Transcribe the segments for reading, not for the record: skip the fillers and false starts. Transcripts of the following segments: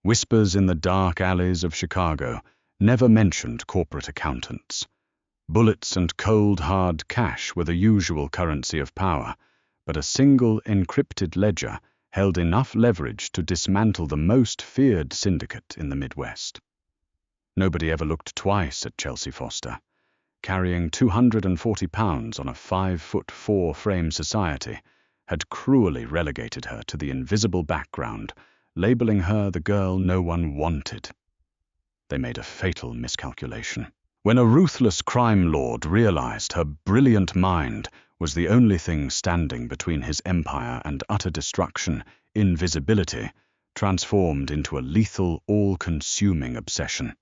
Whispers in the dark alleys of Chicago never mentioned corporate accountants. Bullets and cold, hard cash were the usual currency of power, but a single encrypted ledger held enough leverage to dismantle the most feared syndicate in the Midwest. Nobody ever looked twice at Chelsea Foster. Carrying 240 pounds on a 5'4" frame society had cruelly relegated her to the invisible background, labeling her the girl no one wanted. They made a fatal miscalculation. When a ruthless crime lord realized her brilliant mind was the only thing standing between his empire and utter destruction, invisibility transformed into a lethal, all-consuming obsession.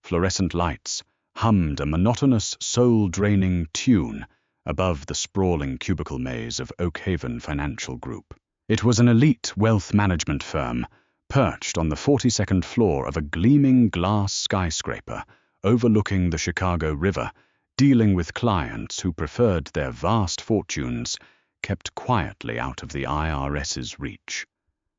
Fluorescent lights hummed a monotonous, soul-draining tune above the sprawling cubicle maze of Oak Haven Financial Group. It was an elite wealth management firm perched on the 42nd floor of a gleaming glass skyscraper overlooking the Chicago River, dealing with clients who preferred their vast fortunes kept quietly out of the IRS's reach.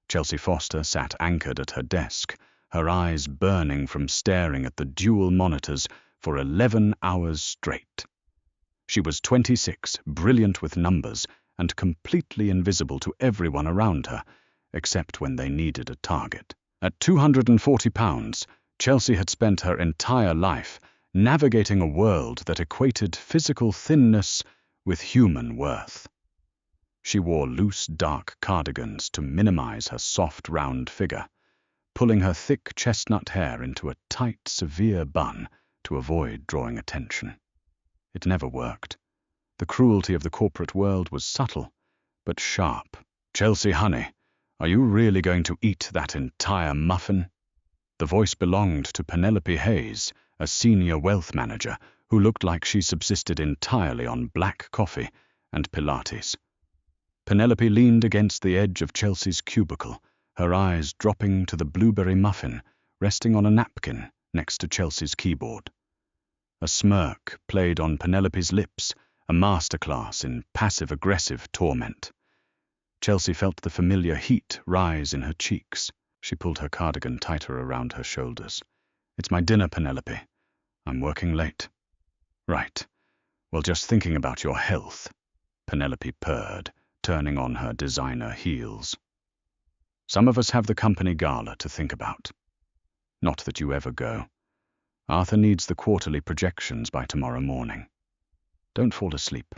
Chelsea Foster sat anchored at her desk, her eyes burning from staring at the dual monitors for 11 hours straight. She was 26, brilliant with numbers, and completely invisible to everyone around her, except when they needed a target. At 240 pounds, Chelsea had spent her entire life navigating a world that equated physical thinness with human worth. She wore loose, dark cardigans to minimize her soft, round figure, pulling her thick chestnut hair into a tight, severe bun to avoid drawing attention. It never worked. The cruelty of the corporate world was subtle, but sharp. "Chelsea, honey, are you really going to eat that entire muffin?" The voice belonged to Penelope Hayes, a senior wealth manager who looked like she subsisted entirely on black coffee and Pilates. Penelope leaned against the edge of Chelsea's cubicle, her eyes dropping to the blueberry muffin resting on a napkin next to Chelsea's keyboard. A smirk played on Penelope's lips, a masterclass in passive-aggressive torment. Chelsea felt the familiar heat rise in her cheeks. She pulled her cardigan tighter around her shoulders. "It's my dinner, Penelope. I'm working late." "Right. Well, just thinking about your health," Penelope purred, turning on her designer heels. "Some of us have the company gala to think about. Not that you ever go. Arthur needs the quarterly projections by tomorrow morning. Don't fall asleep."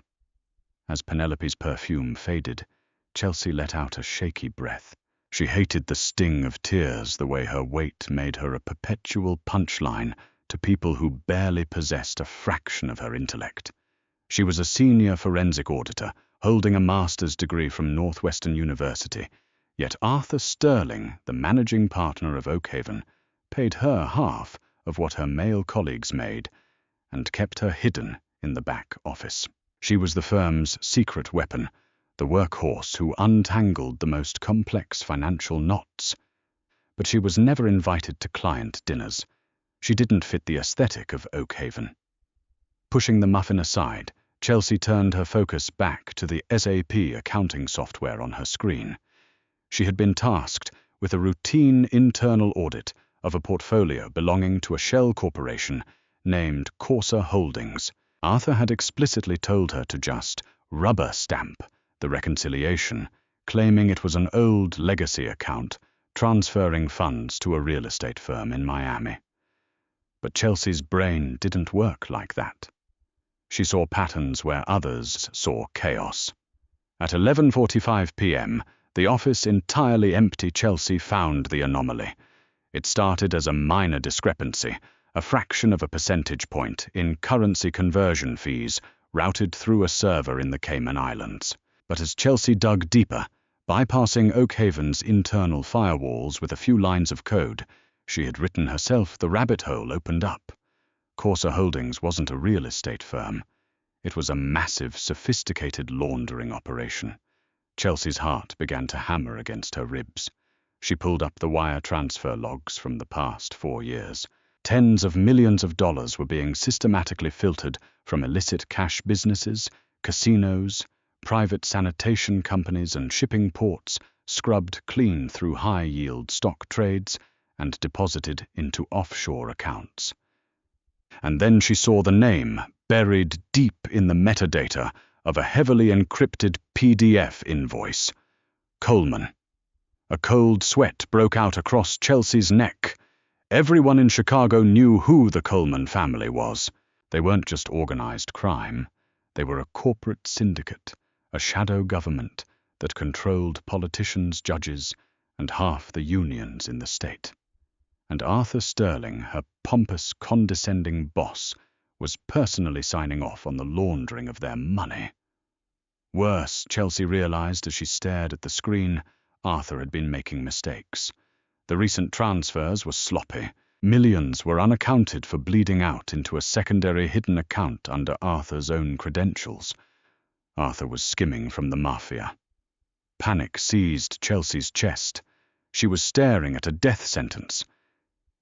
As Penelope's perfume faded, Chelsea let out a shaky breath. She hated the sting of tears, the way her weight made her a perpetual punchline to people who barely possessed a fraction of her intellect. She was a senior forensic auditor, holding a master's degree from Northwestern University, yet Arthur Sterling, the managing partner of Oak Haven, paid her half of what her male colleagues made and kept her hidden in the back office. She was the firm's secret weapon, the workhorse who untangled the most complex financial knots. But she was never invited to client dinners. She didn't fit the aesthetic of Oak Haven. Pushing the muffin aside, Chelsea turned her focus back to the SAP accounting software on her screen. She had been tasked with a routine internal audit of a portfolio belonging to a shell corporation named Corsa Holdings. Arthur had explicitly told her to just rubber stamp the reconciliation, claiming it was an old legacy account transferring funds to a real estate firm in Miami. But Chelsea's brain didn't work like that. She saw patterns where others saw chaos. At 11:45 p.m., the office entirely empty Chelsea found the anomaly. It started as a minor discrepancy, a fraction of a percentage point in currency conversion fees routed through a server in the Cayman Islands. But as Chelsea dug deeper, bypassing Oak Haven's internal firewalls with a few lines of code she had written herself, the rabbit hole opened up. Corsa Holdings wasn't a real estate firm. It was a massive, sophisticated laundering operation. Chelsea's heart began to hammer against her ribs. She pulled up the wire transfer logs from the past 4 years. Tens of millions of dollars were being systematically filtered from illicit cash businesses, casinos, private sanitation companies, and shipping ports scrubbed clean through high-yield stock trades and deposited into offshore accounts. And then she saw the name buried deep in the metadata of a heavily encrypted PDF invoice. Coleman. A cold sweat broke out across Chelsea's neck. Everyone in Chicago knew who the Coleman family was. They weren't just organized crime. They were a corporate syndicate, a shadow government that controlled politicians, judges, and half the unions in the state. And Arthur Sterling, her pompous, condescending boss, was personally signing off on the laundering of their money. Worse, Chelsea realized as she stared at the screen, Arthur had been making mistakes. The recent transfers were sloppy. Millions were unaccounted for bleeding out into a secondary hidden account under Arthur's own credentials. Arthur was skimming from the mafia. Panic seized Chelsea's chest. She was staring at a death sentence.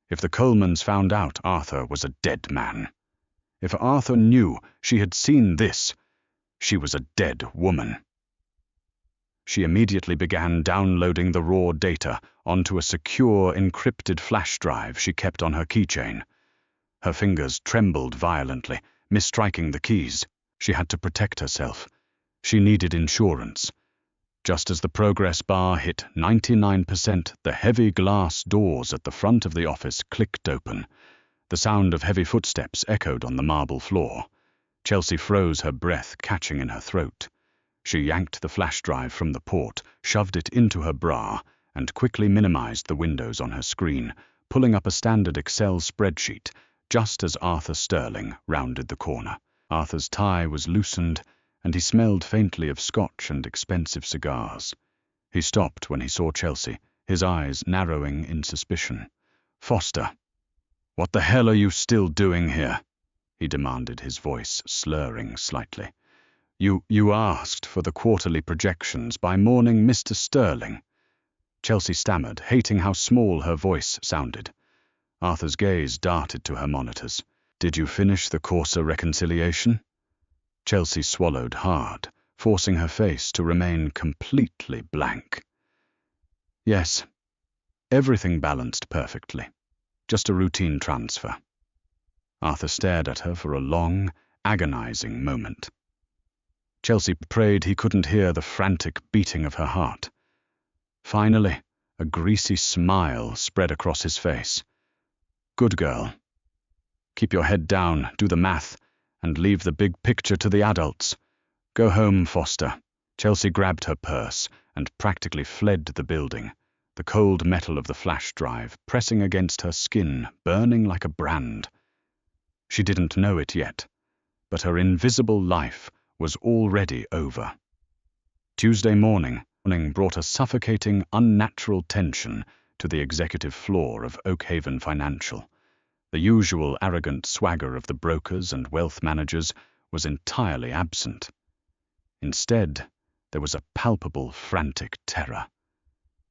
If the Colemans found out Arthur was a dead man. If Arthur knew she had seen this, she was a dead woman. She immediately began downloading the raw data onto a secure, encrypted flash drive she kept on her keychain. Her fingers trembled violently, misstriking the keys. She had to protect herself. She needed insurance. Just as the progress bar hit 99%, the heavy glass doors at the front of the office clicked open. The sound of heavy footsteps echoed on the marble floor. Chelsea froze, her breath catching in her throat. She yanked the flash drive from the port, shoved it into her bra, and quickly minimized the windows on her screen, pulling up a standard Excel spreadsheet just as Arthur Sterling rounded the corner. Arthur's tie was loosened, and he smelled faintly of scotch and expensive cigars. He stopped when he saw Chelsea, his eyes narrowing in suspicion. "Foster, what the hell are you still doing here?" he demanded, his voice slurring slightly. You asked for the quarterly projections by morning Mr. Sterling." Chelsea stammered, hating how small her voice sounded. Arthur's gaze darted to her monitors. "Did you finish the Corsa reconciliation?" Chelsea swallowed hard, forcing her face to remain completely blank. "Yes, everything balanced perfectly. Just a routine transfer." Arthur stared at her for a long, agonizing moment. Chelsea prayed he couldn't hear the frantic beating of her heart. Finally, a greasy smile spread across his face. "Good girl. Keep your head down, do the math, and leave the big picture to the adults. Go home, Foster." Chelsea grabbed her purse and practically fled the building, the cold metal of the flash drive pressing against her skin, burning like a brand. She didn't know it yet, but her invisible life was already over. Tuesday morning brought a suffocating, unnatural tension to the executive floor of Oakhaven Financial. The usual arrogant swagger of the brokers and wealth managers was entirely absent. Instead, there was a palpable, frantic terror.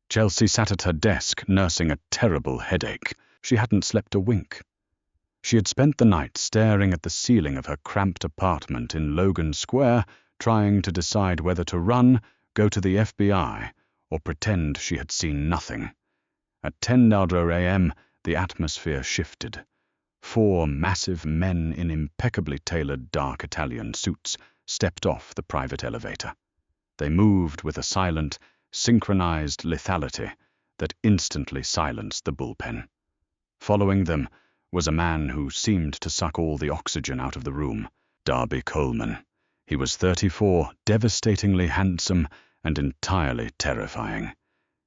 Chelsea sat at her desk, nursing a terrible headache. She hadn't slept a wink. She had spent the night staring at the ceiling of her cramped apartment in Logan Square, trying to decide whether to run, go to the FBI, or pretend she had seen nothing. At 10:00 a.m., the atmosphere shifted. 4 massive men in impeccably tailored dark Italian suits stepped off the private elevator. They moved with a silent, synchronized lethality that instantly silenced the bullpen. Following them was a man who seemed to suck all the oxygen out of the room, Darby Coleman. He was 34, devastatingly handsome, and entirely terrifying.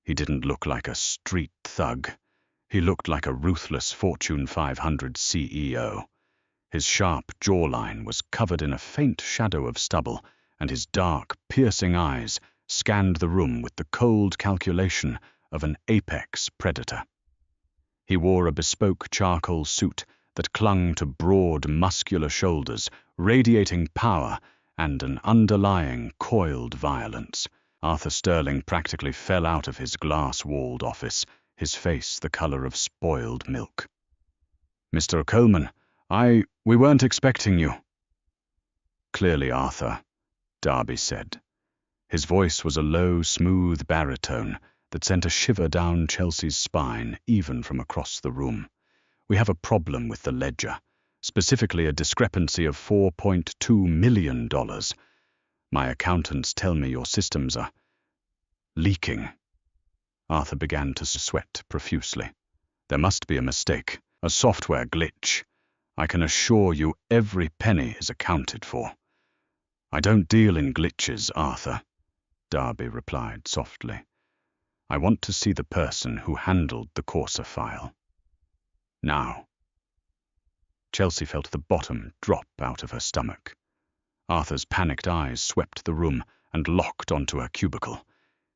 He didn't look like a street thug. He looked like a ruthless Fortune 500 CEO. His sharp jawline was covered in a faint shadow of stubble, and his dark, piercing eyes scanned the room with the cold calculation of an apex predator. He wore a bespoke charcoal suit that clung to broad, muscular shoulders, radiating power and an underlying, coiled violence. Arthur Sterling practically fell out of his glass-walled office, his face the color of spoiled milk. "Mr. Coleman, we weren't expecting you." "Clearly, Arthur," Darby said. His voice was a low, smooth baritone that sent a shiver down Chelsea's spine, even from across the room. "We have a problem with the ledger, specifically a discrepancy of $4.2 million. My accountants tell me your systems are leaking." Arthur began to sweat profusely. "There must be a mistake, a software glitch. I can assure you every penny is accounted for." "I don't deal in glitches, Arthur," Darby replied softly. "I want to see the person who handled the Corsa file. Now." Chelsea felt the bottom drop out of her stomach. Arthur's panicked eyes swept the room and locked onto her cubicle.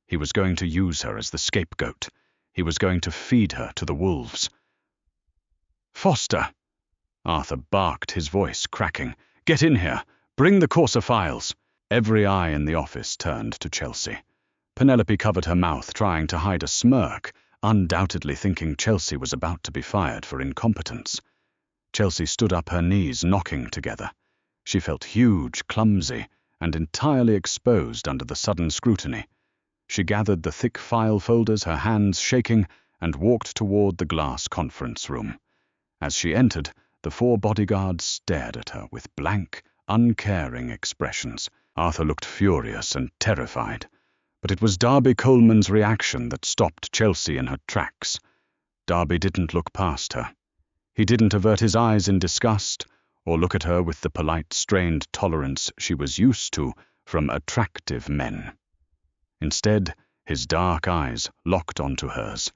He was going to use her as the scapegoat. He was going to feed her to the wolves. "Foster!" Arthur barked, his voice cracking. "Get in here! Bring the Corsa files!" Every eye in the office turned to Chelsea. Penelope covered her mouth, trying to hide a smirk, undoubtedly thinking Chelsea was about to be fired for incompetence. Chelsea stood up, her knees knocking together. She felt huge, clumsy, and entirely exposed under the sudden scrutiny. She gathered the thick file folders, her hands shaking, and walked toward the glass conference room. As she entered, the 4 bodyguards stared at her with blank, uncaring expressions. Arthur looked furious and terrified, but it was Darby Coleman's reaction that stopped Chelsea in her tracks. Darby didn't look past her. He didn't avert his eyes in disgust or look at her with the polite, strained tolerance she was used to from attractive men. Instead, his dark eyes locked onto hers,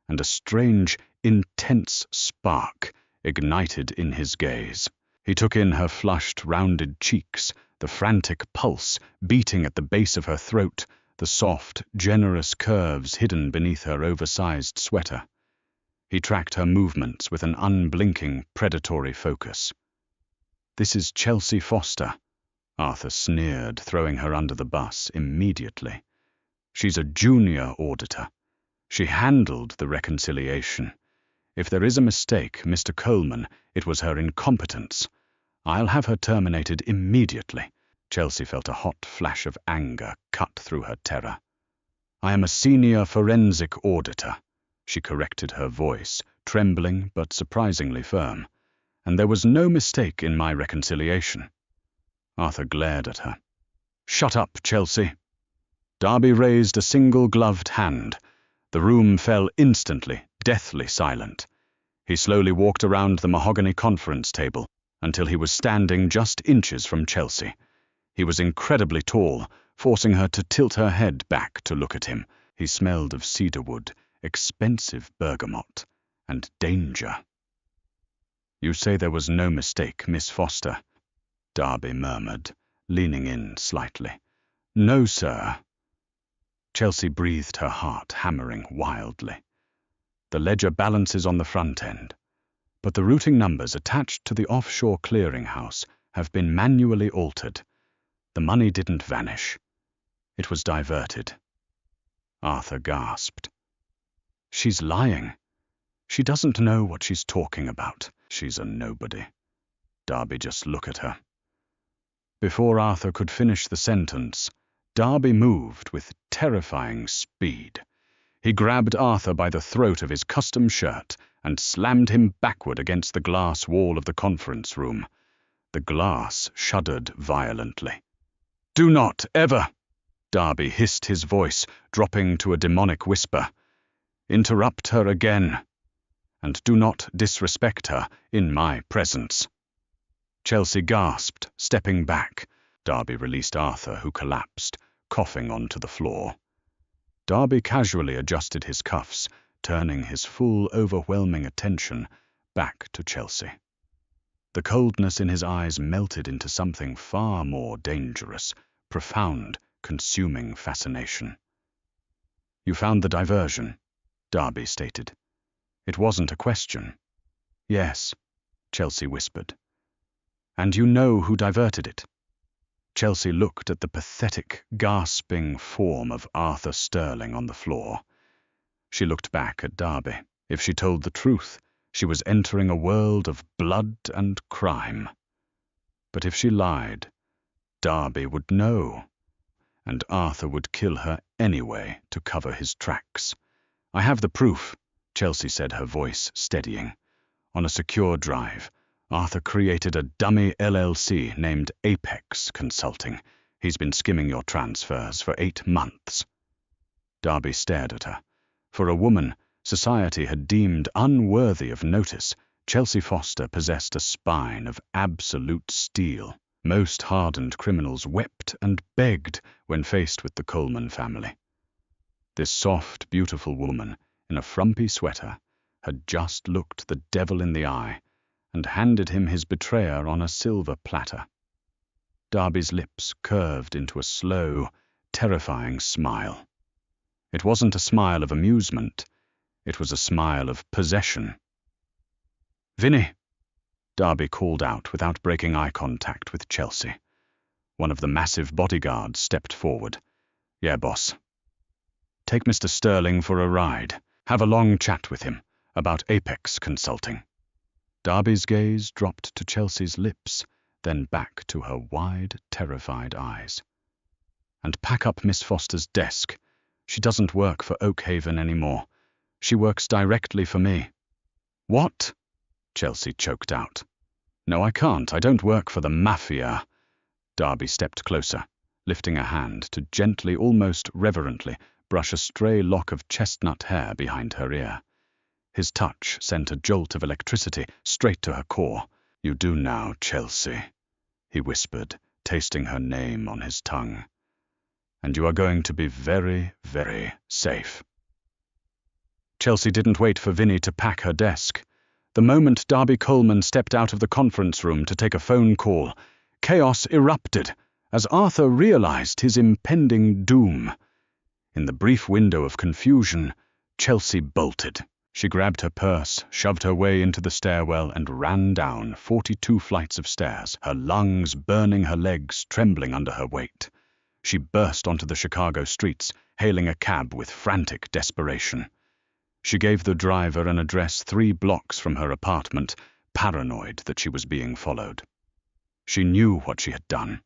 and a strange, intense spark ignited in his gaze. He took in her flushed, rounded cheeks, the frantic pulse beating at the base of her throat, the soft, generous curves hidden beneath her oversized sweater. He tracked her movements with an unblinking, predatory focus. "This is Chelsea Foster," Arthur sneered, throwing her under the bus immediately. "She's a junior auditor. She handled the reconciliation. If there is a mistake, Mr. Coleman, it was her incompetence. I'll have her terminated immediately." Chelsea felt a hot flash of anger cut through her terror. "I am a senior forensic auditor," she corrected, her voice trembling but surprisingly firm, "and there was no mistake in my reconciliation." Arthur glared at her. "Shut up, Chelsea." Darby raised a single-gloved hand. The room fell instantly, deathly silent. He slowly walked around the mahogany conference table until he was standing just inches from Chelsea. He was incredibly tall, forcing her to tilt her head back to look at him. He smelled of cedarwood, expensive bergamot, and danger. "You say there was no mistake, Miss Foster," Darby murmured, leaning in slightly. "No, sir." Chelsea breathed, her heart hammering wildly. "The ledger balances on the front end, but the routing numbers attached to the offshore clearinghouse have been manually altered. The money didn't vanish. It was diverted." Arthur gasped. "She's lying. She doesn't know what she's talking about. She's a nobody." Darby, just look at her. Before Arthur could finish the sentence, Darby moved with terrifying speed. He grabbed Arthur by the throat of his custom shirt and slammed him backward against the glass wall of the conference room. The glass shuddered violently. "Do not ever," Darby hissed, his voice dropping to a demonic whisper, "interrupt her again, and do not disrespect her in my presence." Chelsea gasped, stepping back. Darby released Arthur, who collapsed, coughing onto the floor. Darby casually adjusted his cuffs, turning his full, overwhelming attention back to Chelsea. The coldness in his eyes melted into something far more dangerous, profound, consuming fascination. "You found the diversion," Darby stated. It wasn't a question. "Yes," Chelsea whispered. "And you know who diverted it?" Chelsea looked at the pathetic, gasping form of Arthur Sterling on the floor. She looked back at Darby. If she told the truth, she was entering a world of blood and crime. But if she lied, Darby would know, and Arthur would kill her anyway to cover his tracks. "I have the proof," Chelsea said, her voice steadying. "On a secure drive, Arthur created a dummy LLC named Apex Consulting. He's been skimming your transfers for 8 months. Darby stared at her. For a woman society had deemed unworthy of notice, Chelsea Foster possessed a spine of absolute steel. Most hardened criminals wept and begged when faced with the Coleman family. This soft, beautiful woman, in a frumpy sweater, had just looked the devil in the eye and handed him his betrayer on a silver platter. Darby's lips curved into a slow, terrifying smile. It wasn't a smile of amusement. It was a smile of possession. "Vinny," Darby called out without breaking eye contact with Chelsea. One of the massive bodyguards stepped forward. "Yeah, boss." "Take Mr. Sterling for a ride. Have a long chat with him about Apex Consulting." Darby's gaze dropped to Chelsea's lips, then back to her wide, terrified eyes. "And pack up Miss Foster's desk. She doesn't work for Oakhaven anymore. She works directly for me." "What?" Chelsea choked out. "No, I can't. I don't work for the Mafia." Darby stepped closer, lifting a hand to gently, almost reverently, brush a stray lock of chestnut hair behind her ear. His touch sent a jolt of electricity straight to her core. "You do now, Chelsea," he whispered, tasting her name on his tongue. "And you are going to be very, very safe." Chelsea didn't wait for Vinny to pack her desk. The moment Darby Coleman stepped out of the conference room to take a phone call, chaos erupted as Arthur realized his impending doom. In the brief window of confusion, Chelsea bolted. She grabbed her purse, shoved her way into the stairwell, and ran down 42 flights of stairs, her lungs burning, her legs trembling under her weight. She burst onto the Chicago streets, hailing a cab with frantic desperation. She gave the driver an address 3 blocks from her apartment, paranoid that she was being followed. She knew what she had done.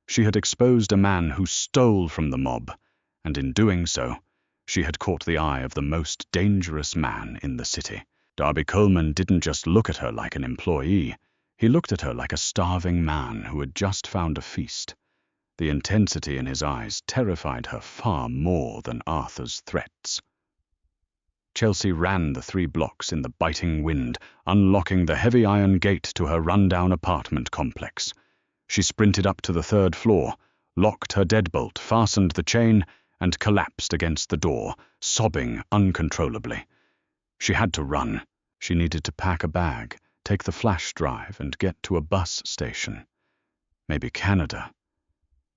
She had exposed a man who stole from the mob, and in doing so, she had caught the eye of the most dangerous man in the city. Darby Coleman didn't just look at her like an employee. He looked at her like a starving man who had just found a feast. The intensity in his eyes terrified her far more than Arthur's threats. Chelsea ran the 3 blocks in the biting wind, unlocking the heavy iron gate to her rundown apartment complex. She sprinted up to the 3rd floor, locked her deadbolt, fastened the chain, and collapsed against the door, sobbing uncontrollably. She had to run. She needed to pack a bag, take the flash drive, and get to a bus station. Maybe Canada.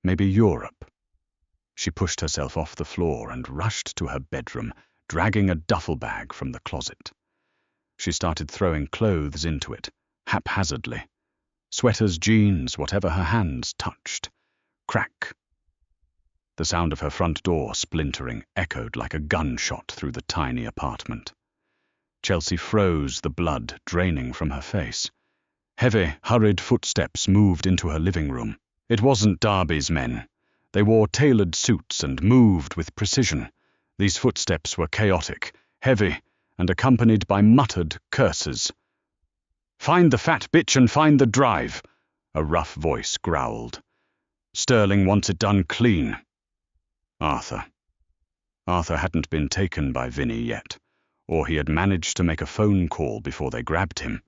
Maybe Europe. She pushed herself off the floor and rushed to her bedroom, dragging a duffel bag from the closet. She started throwing clothes into it, haphazardly. Sweaters, jeans, whatever her hands touched. Crack. The sound of her front door splintering echoed like a gunshot through the tiny apartment. Chelsea froze, the blood draining from her face. Heavy, hurried footsteps moved into her living room. It wasn't Darby's men. They wore tailored suits and moved with precision. These footsteps were chaotic, heavy, and accompanied by muttered curses. "Find the fat bitch and find the drive," a rough voice growled. "Sterling wants it done clean." Arthur. Arthur hadn't been taken by Vinny yet, or he had managed to make a phone call before they grabbed him.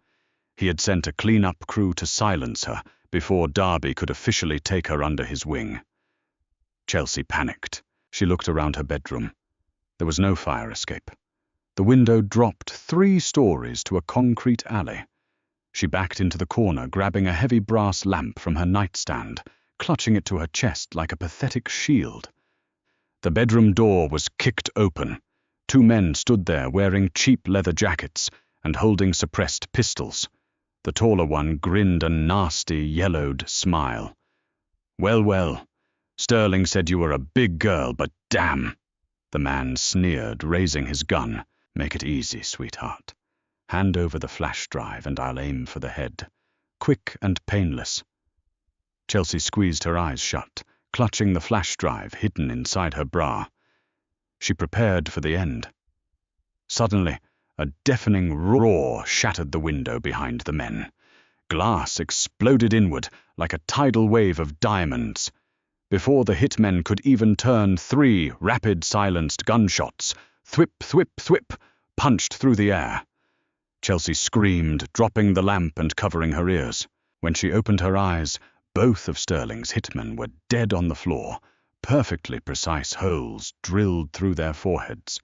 He had sent a clean-up crew to silence her before Darby could officially take her under his wing. Chelsea panicked. She looked around her bedroom. There was no fire escape. The window dropped 3 stories to a concrete alley. She backed into the corner, grabbing a heavy brass lamp from her nightstand, clutching it to her chest like a pathetic shield. The bedroom door was kicked open. 2 men stood there wearing cheap leather jackets and holding suppressed pistols. The taller one grinned a nasty, yellowed smile. "Well, well, Sterling said you were a big girl, but damn," the man sneered, raising his gun. "Make it easy, sweetheart. Hand over the flash drive and I'll aim for the head. Quick and painless." Chelsea squeezed her eyes shut, clutching the flash drive hidden inside her bra. She prepared for the end. Suddenly, a deafening roar shattered the window behind the men. Glass exploded inward like a tidal wave of diamonds. Before the hitmen could even turn, 3 rapid silenced gunshots, thwip, thwip, thwip, punched through the air. Chelsea screamed, dropping the lamp and covering her ears. When she opened her eyes, both of Sterling's hitmen were dead on the floor, perfectly precise holes drilled through their foreheads.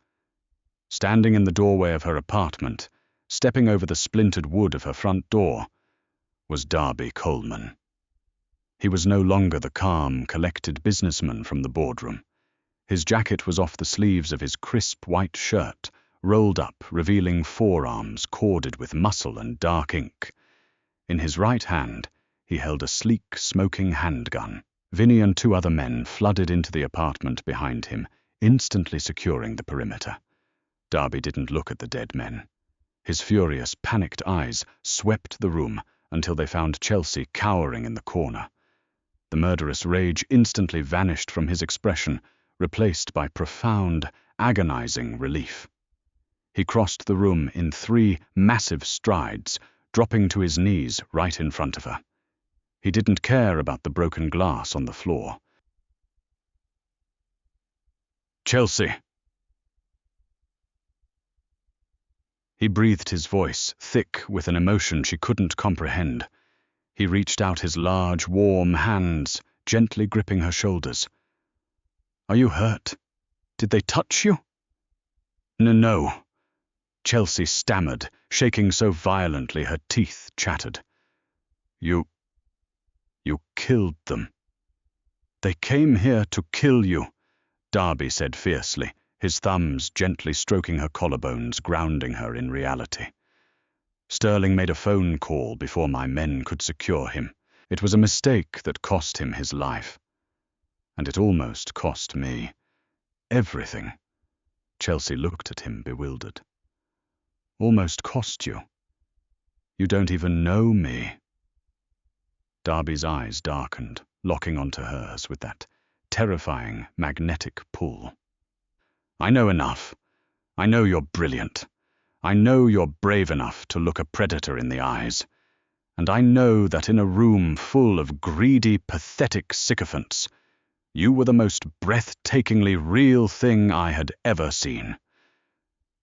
Standing in the doorway of her apartment, stepping over the splintered wood of her front door, was Darby Coleman. He was no longer the calm, collected businessman from the boardroom. His jacket was off the sleeves of his crisp white shirt, rolled up, revealing forearms corded with muscle and dark ink. In his right hand, he held a sleek, smoking handgun. Vinny and 2 other men flooded into the apartment behind him, instantly securing the perimeter. Darby didn't look at the dead men. His furious, panicked eyes swept the room until they found Chelsea cowering in the corner. The murderous rage instantly vanished from his expression, replaced by profound, agonizing relief. He crossed the room in 3 massive strides, dropping to his knees right in front of her. He didn't care about the broken glass on the floor. "Chelsea." He breathed, his voice thick with an emotion she couldn't comprehend. He reached out his large, warm hands, gently gripping her shoulders. "Are you hurt? Did they touch you?" No," Chelsea stammered, shaking so violently her teeth chattered. You killed them." "They came here to kill you," Darby said fiercely, his thumbs gently stroking her collarbones, grounding her in reality. "Sterling made a phone call before my men could secure him. It was a mistake that cost him his life. And it almost cost me everything." Chelsea looked at him, bewildered. "Almost cost you? You don't even know me." Darby's eyes darkened, locking onto hers with that terrifying, magnetic pull. "I know enough. I know you're brilliant. I know you're brave enough to look a predator in the eyes. And I know that in a room full of greedy, pathetic sycophants, you were the most breathtakingly real thing I had ever seen."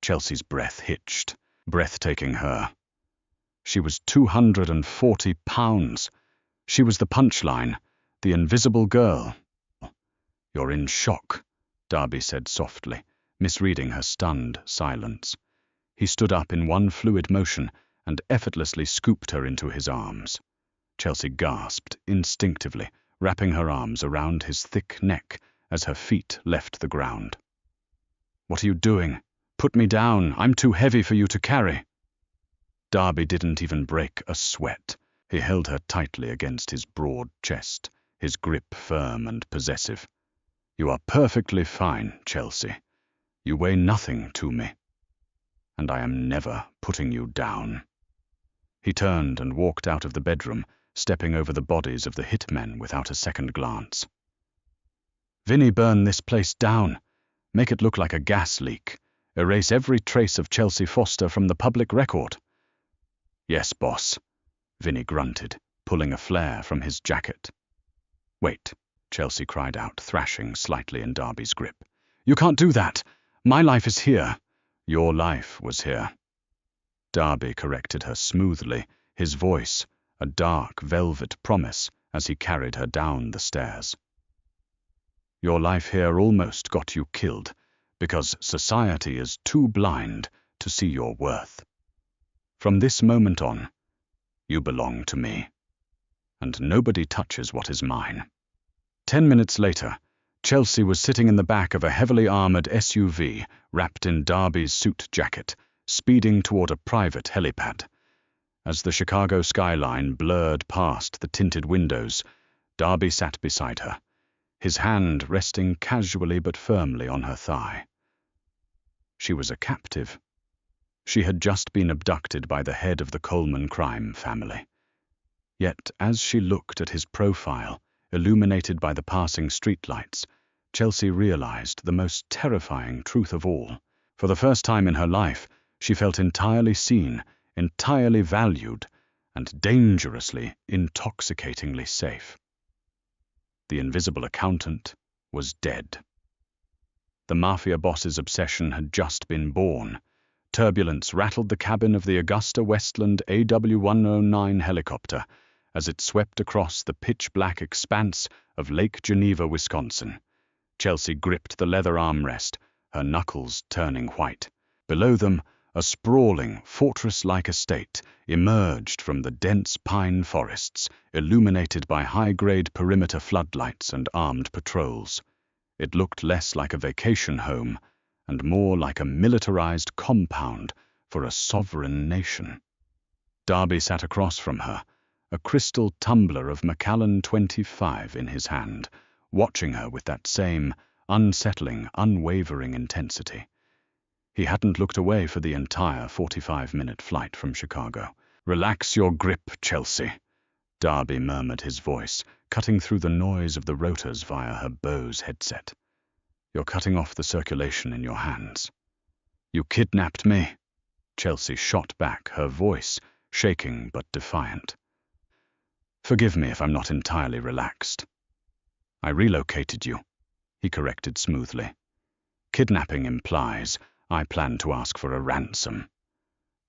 Chelsea's breath hitched, breathtaking her. She was 240 pounds. She was the punchline, the invisible girl. "You're in shock," Darby said softly, misreading her stunned silence. He stood up in one fluid motion and effortlessly scooped her into his arms. Chelsea gasped instinctively, wrapping her arms around his thick neck as her feet left the ground. "What are you doing? Put me down. I'm too heavy for you to carry." Darby didn't even break a sweat. He held her tightly against his broad chest, his grip firm and possessive. "You are perfectly fine, Chelsea. You weigh nothing to me. And I am never putting you down." He turned and walked out of the bedroom, stepping over the bodies of the hitmen without a second glance. "Vinny, burn this place down. Make it look like a gas leak. Erase every trace of Chelsea Foster from the public record." "Yes, boss," Vinny grunted, pulling a flare from his jacket. "Wait," Chelsea cried out, thrashing slightly in Darby's grip. "You can't do that. My life is here." "Your life was here." Darby corrected her smoothly, his voice a dark velvet promise as he carried her down the stairs. "Your life here almost got you killed, because society is too blind to see your worth. From this moment on, you belong to me, and nobody touches what is mine." 10 minutes later, Chelsea was sitting in the back of a heavily armored SUV, wrapped in Darby's suit jacket, speeding toward a private helipad. As the Chicago skyline blurred past the tinted windows, Darby sat beside her, his hand resting casually but firmly on her thigh. She was a captive. She had just been abducted by the head of the Coleman crime family. Yet as she looked at his profile, illuminated by the passing streetlights, Chelsea realized the most terrifying truth of all. For the first time in her life, she felt entirely seen, entirely valued, and dangerously, intoxicatingly safe. The invisible accountant was dead. The Mafia Boss's obsession had just been born. Turbulence rattled the cabin of the Augusta Westland AW-109 helicopter as it swept across the pitch-black expanse of Lake Geneva, Wisconsin. Chelsea gripped the leather armrest, her knuckles turning white. Below them, a sprawling, fortress-like estate emerged from the dense pine forests, illuminated by high-grade perimeter floodlights and armed patrols. It looked less like a vacation home and more like a militarized compound for a sovereign nation. Darby sat across from her, a crystal tumbler of Macallan 25 in his hand, watching her with that same unsettling, unwavering intensity. He hadn't looked away for the entire 45-minute flight from Chicago. "Relax your grip, Chelsea," Darby murmured, his voice cutting through the noise of the rotors via her Bose headset. "You're cutting off the circulation in your hands." "You kidnapped me," Chelsea shot back, her voice shaking but defiant. "Forgive me if I'm not entirely relaxed." "I relocated you," he corrected smoothly. "Kidnapping implies I plan to ask for a ransom.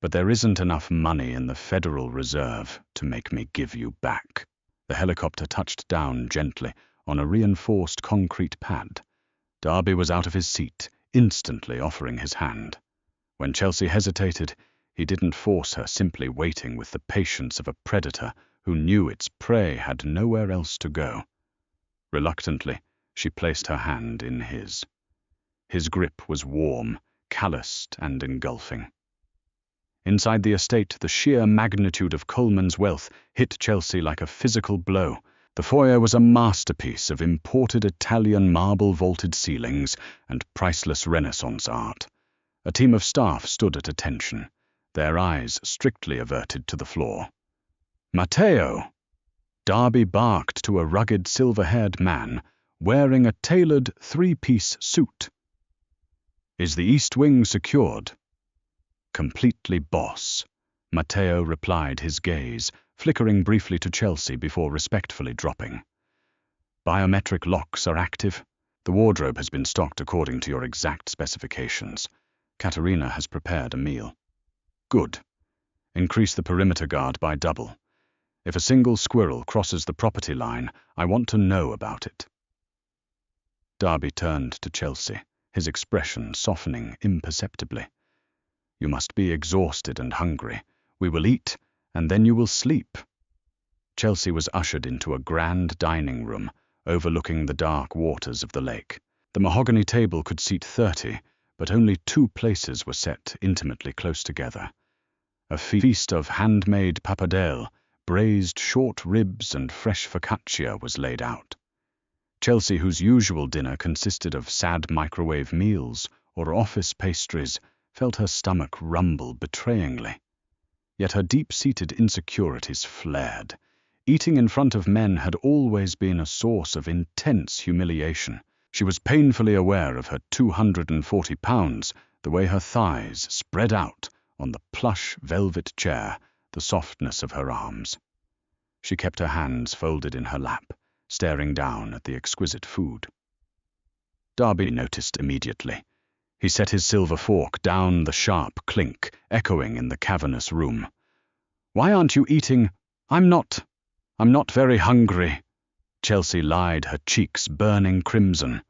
But there isn't enough money in the Federal Reserve to make me give you back." The helicopter touched down gently on a reinforced concrete pad. Darby was out of his seat, instantly offering his hand. When Chelsea hesitated, he didn't force her, simply waiting with the patience of a predator who knew its prey had nowhere else to go. Reluctantly, she placed her hand in his. His grip was warm, calloused and engulfing. Inside the estate, the sheer magnitude of Coleman's wealth hit Chelsea like a physical blow. The foyer was a masterpiece of imported Italian marble-vaulted ceilings and priceless Renaissance art. A team of staff stood at attention, their eyes strictly averted to the floor. "Matteo!" Darby barked to a rugged silver-haired man wearing a tailored three-piece suit. "Is the East Wing secured?" "Completely, boss," Matteo replied, his gaze flickering briefly to Chelsea before respectfully dropping. "Biometric locks are active. The wardrobe has been stocked according to your exact specifications. Katerina has prepared a meal." "Good. Increase the perimeter guard by double. If a single squirrel crosses the property line, I want to know about it." Darby turned to Chelsea, his expression softening imperceptibly. "You must be exhausted and hungry. We will eat, and then you will sleep." Chelsea was ushered into a grand dining room overlooking the dark waters of the lake. The mahogany table could seat 30, but only 2 places were set intimately close together. A feast of handmade pappardelle, braised short ribs and fresh focaccia was laid out. Chelsea, whose usual dinner consisted of sad microwave meals or office pastries, felt her stomach rumble betrayingly. Yet her deep-seated insecurities flared. Eating in front of men had always been a source of intense humiliation. She was painfully aware of her 240 pounds, the way her thighs spread out on the plush velvet chair, the softness of her arms. She kept her hands folded in her lap, staring down at the exquisite food. Darby noticed immediately. He set his silver fork down, the sharp clink echoing in the cavernous room. "Why aren't you eating?" I'm not very hungry," Chelsea lied, her cheeks burning crimson.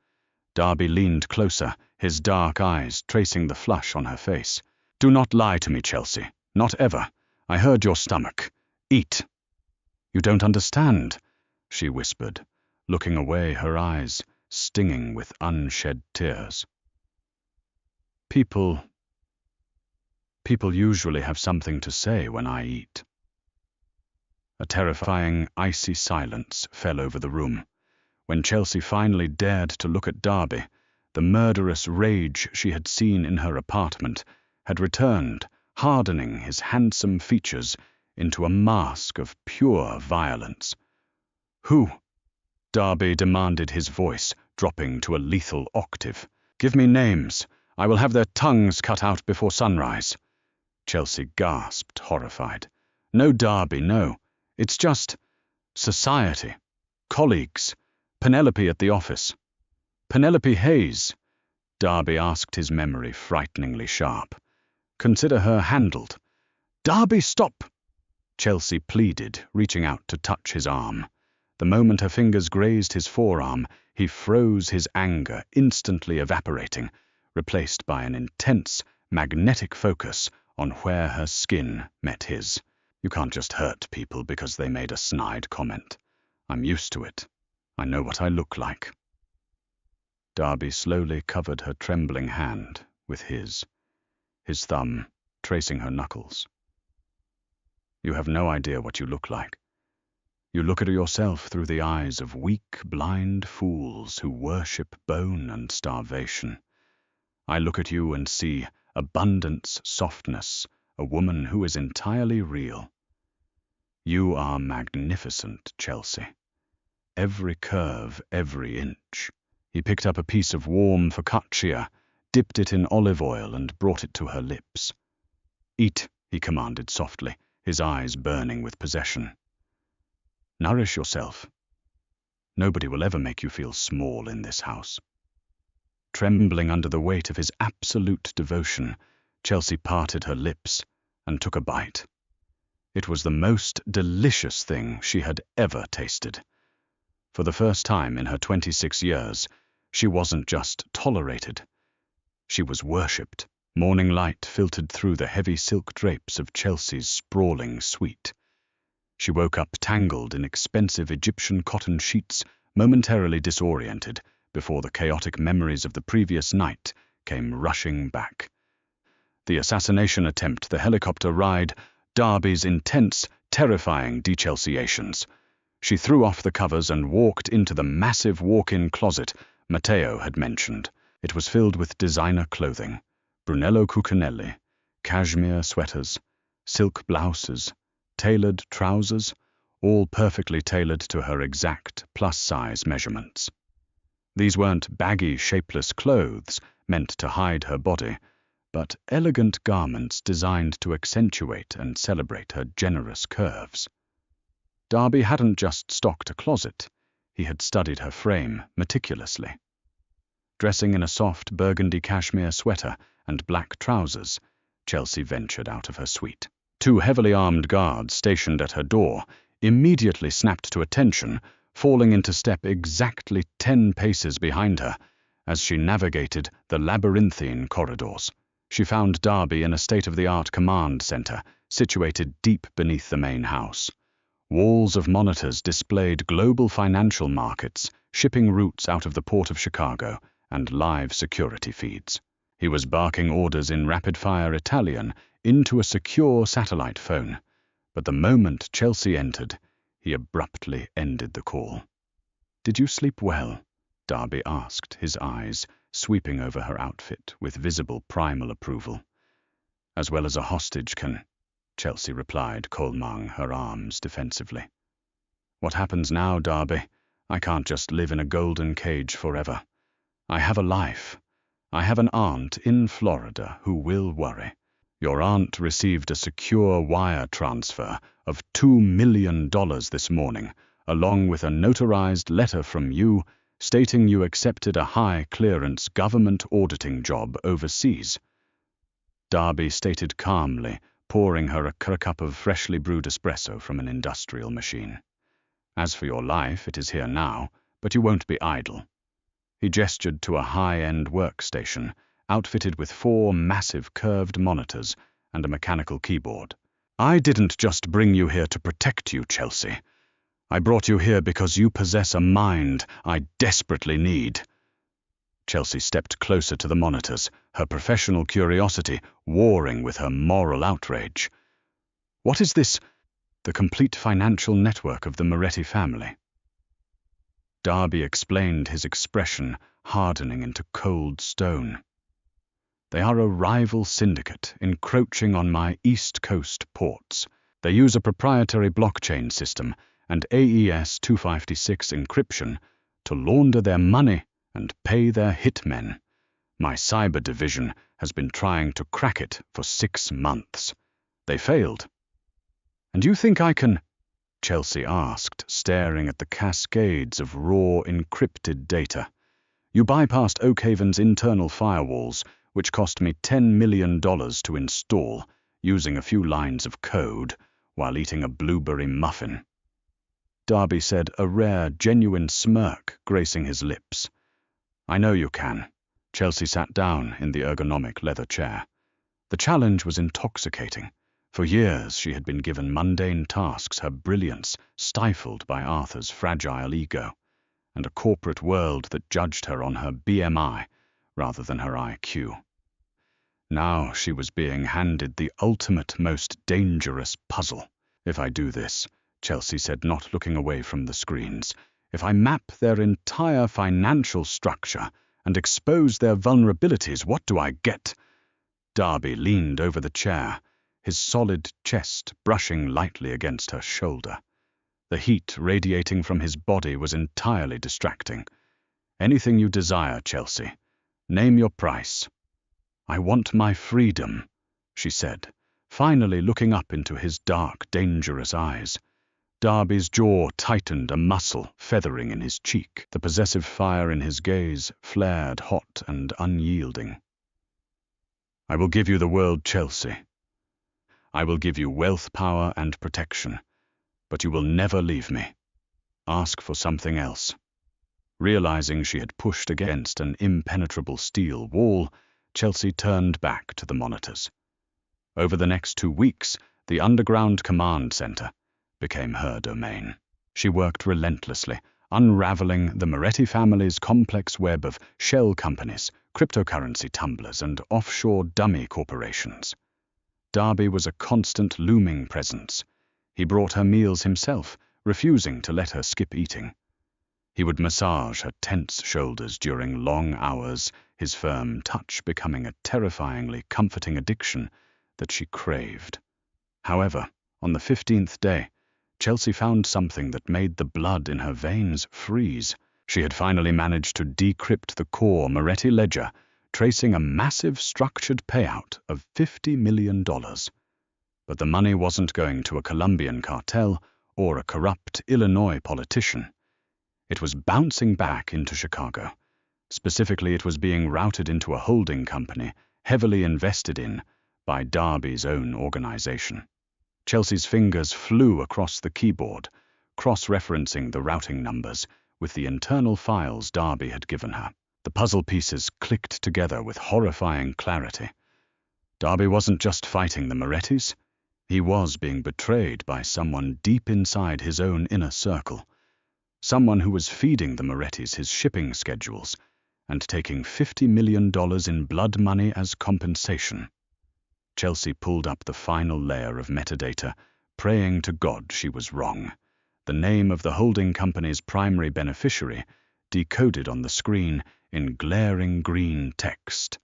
Darby leaned closer, his dark eyes tracing the flush on her face. "Do not lie to me, Chelsea. Not ever. I heard your stomach. Eat." "You don't understand," she whispered, looking away, her eyes stinging with unshed tears. People usually have something to say when I eat." A terrifying, icy silence fell over the room. When Chelsea finally dared to look at Darby, the murderous rage she had seen in her apartment had returned, hardening his handsome features into a mask of pure violence. "Who?" Darby demanded, his voice dropping to a lethal octave. "Give me names. I will have their tongues cut out before sunrise." Chelsea gasped, horrified. "No, Darby, no. It's just society. Colleagues. Penelope at the office." "Penelope Hayes?" Darby asked, his memory frighteningly sharp. "Consider her handled." "Darby, stop!" Chelsea pleaded, reaching out to touch his arm. The moment her fingers grazed his forearm, he froze, his anger instantly evaporating, replaced by an intense, magnetic focus on where her skin met his. "You can't just hurt people because they made a snide comment. I'm used to it. I know what I look like." Darby slowly covered her trembling hand with his thumb tracing her knuckles. "You have no idea what you look like. You look at yourself through the eyes of weak, blind fools who worship bone and starvation. I look at you and see abundance, softness, a woman who is entirely real. You are magnificent, Chelsea. Every curve, every inch." He picked up a piece of warm focaccia, dipped it in olive oil, and brought it to her lips. "Eat," he commanded softly, his eyes burning with possession. "Nourish yourself. Nobody will ever make you feel small in this house." Trembling under the weight of his absolute devotion, Chelsea parted her lips and took a bite. It was the most delicious thing she had ever tasted. For the first time in her 26 years, she wasn't just tolerated. She was worshipped. Morning light filtered through the heavy silk drapes of Chelsea's sprawling suite. She woke up tangled in expensive Egyptian cotton sheets, momentarily disoriented, before the chaotic memories of the previous night came rushing back. The assassination attempt, the helicopter ride, Darby's intense, terrifying dechelciations. She threw off the covers and walked into the massive walk-in closet Matteo had mentioned. It was filled with designer clothing, Brunello Cucinelli, cashmere sweaters, silk blouses, tailored trousers, all perfectly tailored to her exact plus-size measurements. These weren't baggy, shapeless clothes meant to hide her body, but elegant garments designed to accentuate and celebrate her generous curves. Darby hadn't just stocked a closet, he had studied her frame meticulously. Dressing in a soft burgundy cashmere sweater and black trousers, Chelsea ventured out of her suite. 2 heavily armed guards stationed at her door immediately snapped to attention, falling into step exactly 10 paces behind her as she navigated the labyrinthine corridors. She found Darby in a state-of-the-art command center situated deep beneath the main house. Walls of monitors displayed global financial markets, shipping routes out of the port of Chicago, and live security feeds. He was barking orders in rapid-fire Italian into a secure satellite phone, but the moment Chelsea entered, he abruptly ended the call. "Did you sleep well?" Darby asked, his eyes sweeping over her outfit with visible primal approval. "As well as a hostage can," Chelsea replied, colmang her arms defensively. "What happens now, Darby? I can't just live in a golden cage forever. I have a life. I have an aunt in Florida who will worry. Your aunt received a secure wire transfer of $2 million this morning, along with a notarized letter from you stating you accepted a high-clearance government auditing job overseas." Darby stated calmly, pouring her a cup of freshly brewed espresso from an industrial machine. "As for your life, it is here now, but you won't be idle." He gestured to a high-end workstation, outfitted with 4 massive curved monitors and a mechanical keyboard. "I didn't just bring you here to protect you, Chelsea. I brought you here because you possess a mind I desperately need." Chelsea stepped closer to the monitors, her professional curiosity warring with her moral outrage. "What is this?" "The complete financial network of the Moretti family." Darby explained, his expression hardening into cold stone. "They are a rival syndicate encroaching on my East Coast ports. They use a proprietary blockchain system and AES 256 encryption to launder their money and pay their hitmen. My cyber division has been trying to crack it for 6 months. They failed. And you think I can? Chelsea asked, staring at the cascades of raw, encrypted data. You bypassed Oakhaven's internal firewalls, which cost me $10 million to install, using a few lines of code, while eating a blueberry muffin. Darby said, a rare, genuine smirk gracing his lips. I know you can. Chelsea sat down in the ergonomic leather chair. The challenge was intoxicating. For years she had been given mundane tasks, her brilliance stifled by Arthur's fragile ego, and a corporate world that judged her on her BMI rather than her IQ. Now she was being handed the ultimate, most dangerous puzzle. If I do this, Chelsea said, not looking away from the screens, if I map their entire financial structure and expose their vulnerabilities, what do I get? Darby leaned over the chair, his solid chest brushing lightly against her shoulder. The heat radiating from his body was entirely distracting. Anything you desire, Chelsea. Name your price. I want my freedom, she said, finally looking up into his dark, dangerous eyes. Darby's jaw tightened, a muscle feathering in his cheek. The possessive fire in his gaze flared hot and unyielding. I will give you the world, Chelsea. I will give you wealth, power, and protection, but you will never leave me. Ask for something else. Realizing she had pushed against an impenetrable steel wall, Chelsea turned back to the monitors. Over the next 2 weeks, the underground command center became her domain. She worked relentlessly, unraveling the Moretti family's complex web of shell companies, cryptocurrency tumblers, and offshore dummy corporations. Darby was a constant looming presence. He brought her meals himself, refusing to let her skip eating. He would massage her tense shoulders during long hours, his firm touch becoming a terrifyingly comforting addiction that she craved. However, on the 15th day, Chelsea found something that made the blood in her veins freeze. She had finally managed to decrypt the core Moretti ledger, tracing a massive structured payout of $50 million. But the money wasn't going to a Colombian cartel or a corrupt Illinois politician. It was bouncing back into Chicago. Specifically, it was being routed into a holding company heavily invested in by Darby's own organization. Chelsea's fingers flew across the keyboard, cross-referencing the routing numbers with the internal files Darby had given her. The puzzle pieces clicked together with horrifying clarity. Darby wasn't just fighting the Morettis. He was being betrayed by someone deep inside his own inner circle. Someone who was feeding the Morettis his shipping schedules and taking $50 million in blood money as compensation. Chelsea pulled up the final layer of metadata, praying to God she was wrong. The name of the holding company's primary beneficiary decoded on the screen in glaring green text.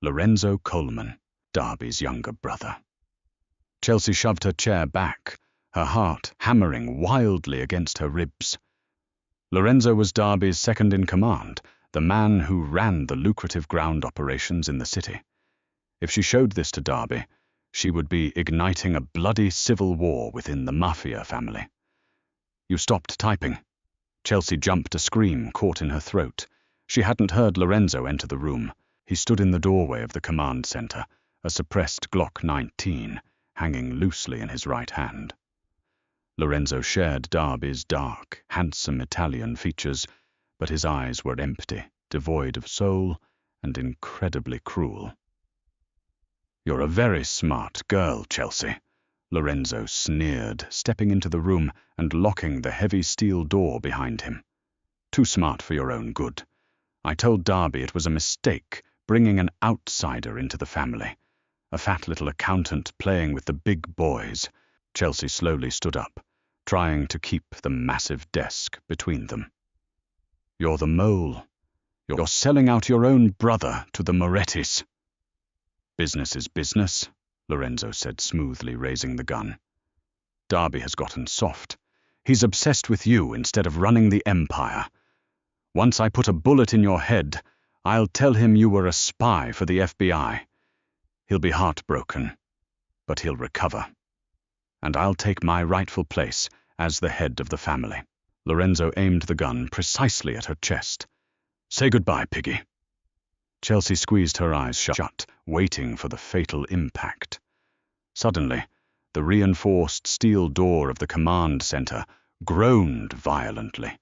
Lorenzo Coleman, Darby's younger brother. Chelsea shoved her chair back, her heart hammering wildly against her ribs. Lorenzo was Darby's second-in-command, the man who ran the lucrative ground operations in the city. If she showed this to Darby, she would be igniting a bloody civil war within the Mafia family. You stopped typing. Chelsea jumped, a scream caught in her throat. She hadn't heard Lorenzo enter the room. He stood in the doorway of the command center, a suppressed Glock 19 hanging loosely in his right hand. Lorenzo shared Darby's dark, handsome Italian features, but his eyes were empty, devoid of soul, and incredibly cruel. You're a very smart girl, Chelsea, Lorenzo sneered, stepping into the room and locking the heavy steel door behind him. Too smart for your own good. I told Darby it was a mistake bringing an outsider into the family. A fat little accountant playing with the big boys. Chelsea slowly stood up, trying to keep the massive desk between them. You're the mole. You're selling out your own brother to the Morettis. Business is business, Lorenzo said smoothly, raising the gun. Darby has gotten soft. He's obsessed with you instead of running the empire. Once I put a bullet in your head, I'll tell him you were a spy for the FBI. He'll be heartbroken, but he'll recover. And I'll take my rightful place as the head of the family." Lorenzo aimed the gun precisely at her chest. "Say goodbye, Piggy." Chelsea squeezed her eyes shut, waiting for the fatal impact. Suddenly, the reinforced steel door of the command center groaned violently.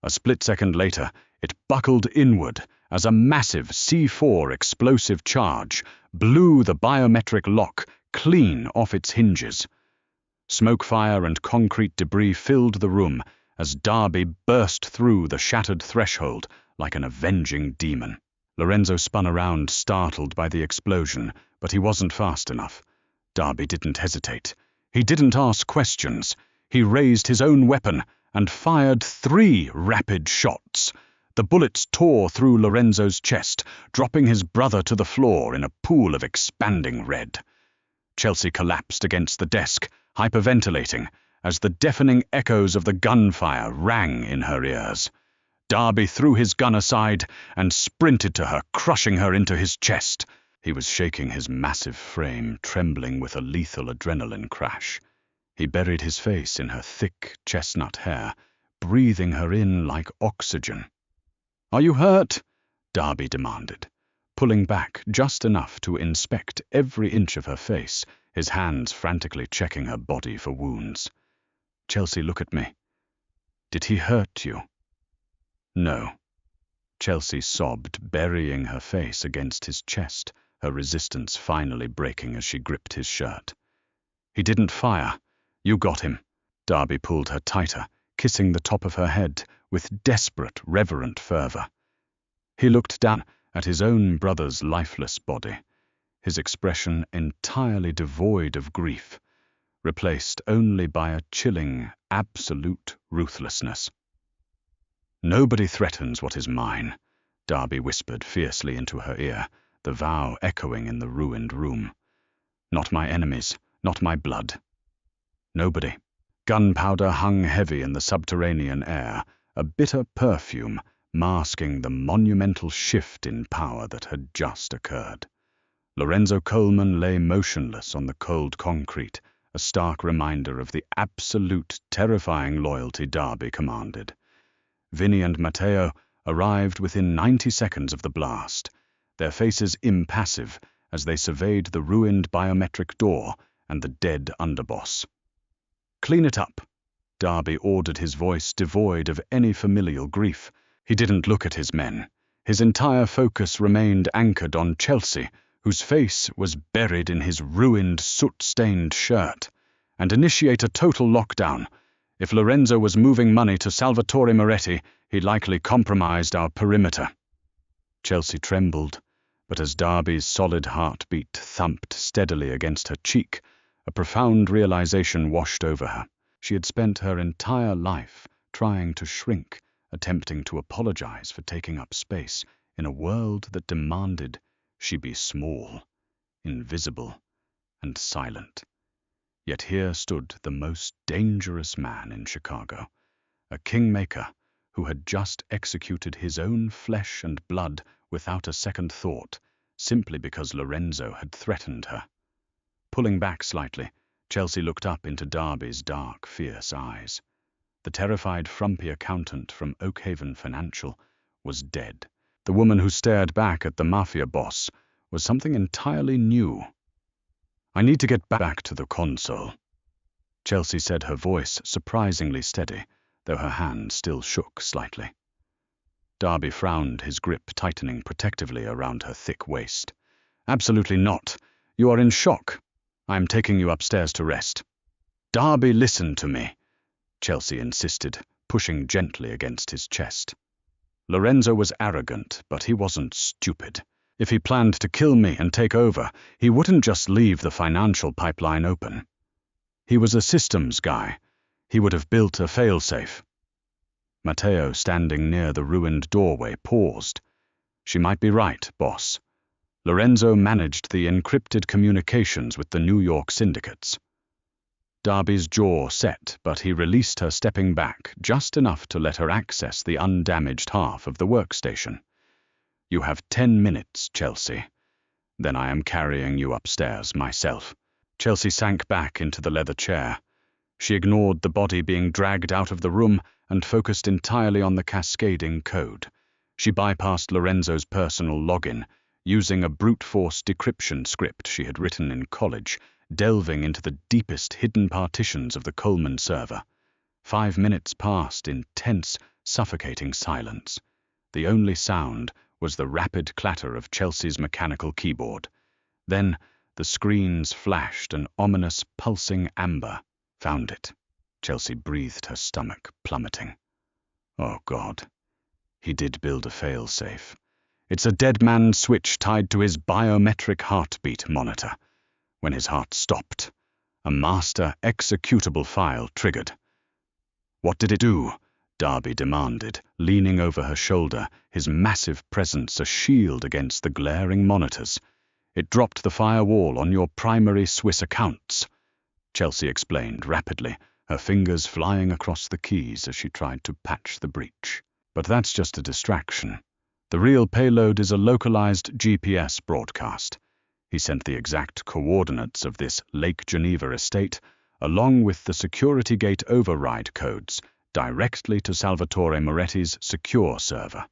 A split second later, it buckled inward as a massive C4 explosive charge blew the biometric lock clean off its hinges. Smoke fire and concrete debris filled the room as Darby burst through the shattered threshold like an avenging demon. Lorenzo spun around, startled by the explosion, but he wasn't fast enough. Darby didn't hesitate. He didn't ask questions. He raised his own weapon and fired 3 rapid shots. The bullets tore through Lorenzo's chest, dropping his brother to the floor in a pool of expanding red. Chelsea collapsed against the desk, hyperventilating, as the deafening echoes of the gunfire rang in her ears. Darby threw his gun aside and sprinted to her, crushing her into his chest. He was shaking his massive frame, trembling with a lethal adrenaline crash. He buried his face in her thick chestnut hair, breathing her in like oxygen. "Are you hurt?" Darby demanded, pulling back just enough to inspect every inch of her face, his hands frantically checking her body for wounds. "Chelsea, look at me. Did he hurt you?" "No." Chelsea sobbed, burying her face against his chest, her resistance finally breaking as she gripped his shirt. "He didn't fire. You got him." Darby pulled her tighter, kissing the top of her head with desperate, reverent fervor. He looked down at his own brother's lifeless body, his expression entirely devoid of grief, replaced only by a chilling, absolute ruthlessness. "Nobody threatens what is mine," Darby whispered fiercely into her ear, the vow echoing in the ruined room. "Not my enemies, not my blood. Nobody." Gunpowder hung heavy in the subterranean air, a bitter perfume masking the monumental shift in power that had just occurred. Lorenzo Coleman lay motionless on the cold concrete, a stark reminder of the absolute, terrifying loyalty Darby commanded. Vinny and Matteo arrived within 90 seconds of the blast, their faces impassive as they surveyed the ruined biometric door and the dead underboss. "Clean it up," Darby ordered, his voice devoid of any familial grief. He didn't look at his men. His entire focus remained anchored on Chelsea, whose face was buried in his ruined, soot-stained shirt. "And initiate a total lockdown. If Lorenzo was moving money to Salvatore Moretti, he likely compromised our perimeter." Chelsea trembled, but as Darby's solid heartbeat thumped steadily against her cheek, a profound realization washed over her. She had spent her entire life trying to shrink, attempting to apologize for taking up space in a world that demanded she be small, invisible, and silent. Yet here stood the most dangerous man in Chicago, a kingmaker who had just executed his own flesh and blood without a second thought, simply because Lorenzo had threatened her. Pulling back slightly, Chelsea looked up into Darby's dark, fierce eyes. The terrified, frumpy accountant from Oakhaven Financial was dead. The woman who stared back at the Mafia Boss was something entirely new. "I need to get back to the console," Chelsea said, her voice surprisingly steady, though her hand still shook slightly. Darby frowned, his grip tightening protectively around her thick waist. "Absolutely not. You are in shock. I am taking you upstairs to rest." "Darby, listen to me," Chelsea insisted, pushing gently against his chest. Lorenzo was arrogant, but he wasn't stupid. If he planned to kill me and take over, he wouldn't just leave the financial pipeline open. He was a systems guy. He would have built a failsafe. Matteo, standing near the ruined doorway, paused. "She might be right, boss. Lorenzo managed the encrypted communications with the New York syndicates." Darby's jaw set, but he released her, stepping back just enough to let her access the undamaged half of the workstation. "You have 10 minutes, Chelsea. Then I am carrying you upstairs myself." Chelsea sank back into the leather chair. She ignored the body being dragged out of the room and focused entirely on the cascading code. She bypassed Lorenzo's personal login, using a brute force decryption script she had written in college, delving into the deepest hidden partitions of the Coleman server. 5 minutes passed in tense, suffocating silence. The only sound was the rapid clatter of Chelsea's mechanical keyboard. Then the screens flashed an ominous, pulsing amber. "Found it." Chelsea breathed, her stomach plummeting. Oh God. He did build a failsafe. It's a dead man's switch tied to his biometric heartbeat monitor. When his heart stopped, a master executable file triggered. "What did it do?" Darby demanded, leaning over her shoulder, his massive presence a shield against the glaring monitors. "It dropped the firewall on your primary Swiss accounts," Chelsea explained rapidly, her fingers flying across the keys as she tried to patch the breach. "But that's just a distraction. The real payload is a localized GPS broadcast." He sent the exact coordinates of this Lake Geneva estate, along with the security gate override codes, directly to Salvatore Moretti's secure server.